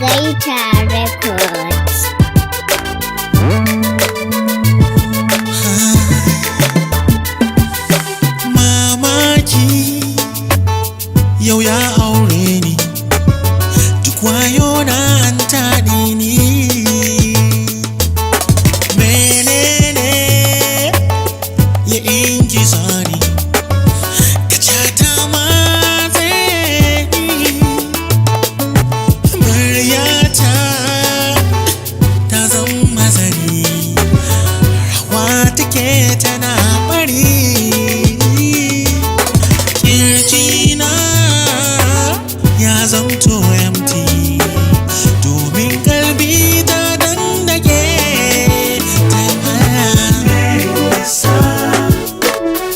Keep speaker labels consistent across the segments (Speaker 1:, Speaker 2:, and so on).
Speaker 1: Alligator Records.
Speaker 2: Mamaki yau ya aure ni, duk wayo na an taɗi ni. Menene ya ingiza ni, ka cata matse ni. Muryata ta zama zani, rawa take tana bari. Kirjina ya zamto empty, domin kalbi ta dandake ta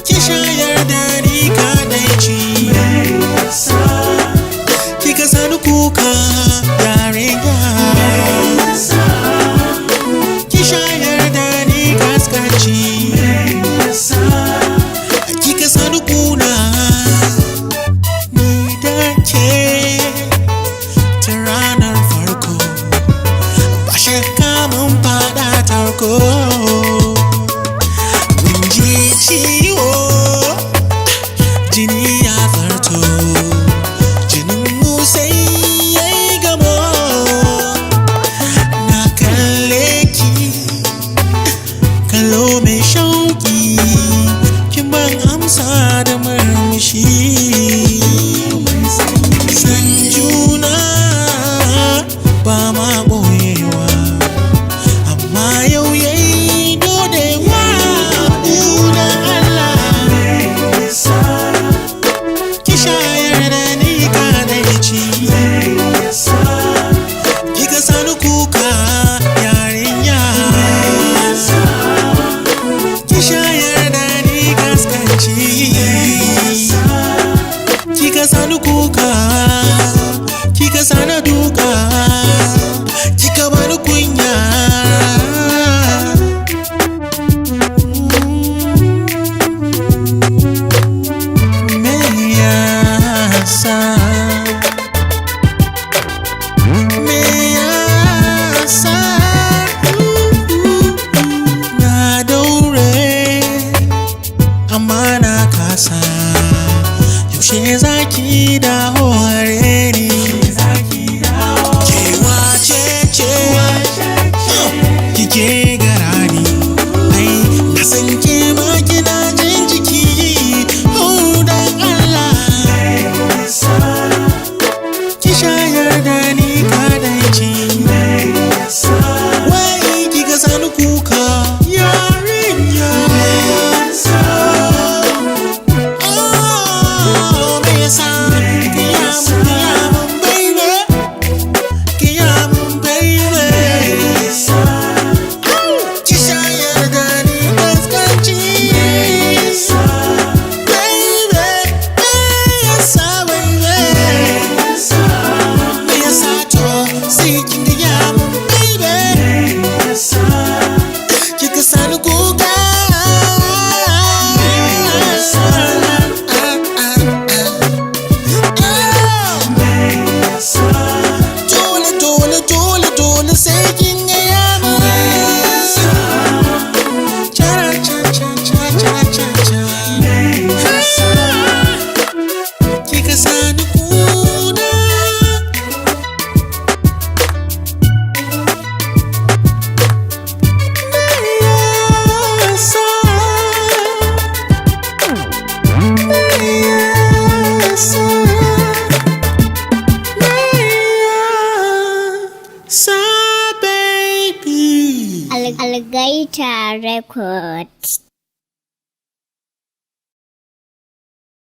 Speaker 2: ki shayar da ni kadaici, kika sani kuka yarinya, ki shayar da ni kaskanci, kika sani kuna ni da ke ta ranar farko. Ba shakka mun fada tarko, mun ji ciwo, jini ya farto, jinin mu sai yayi gamo. Na kalle ki kallo mai shauki, kin ban amsa da murmushi. San juna ba ma boyewa, amma yau yayi dodewa. Udan Allah ki shayar da ni kadaici, kika sani kuka yarinya, ki shayar da ni kaskanci, kika sani kuka, kika sani duka, kika bani kunya. Me yasa, me yasa na daure amma na kasa. Yaushe zaki dawo gare ni? Ke wace ce kike gara ni? Ai na san ke ma kina jin jiki. Oh dan Allah ki shayar da ni kadaici, wai kika sani kuka yarinya. Oh me yasa, kiyamun baby, kiyamun baby. Ki shayar da ni kaskanci, baby. Me yasa baby, me yasa to sai kin kiyamun baby, kika sani kuka. Dole sai kin gaya min. Cha cha cha cha cha cha. Kika sani kuna.
Speaker 1: Alligator Records.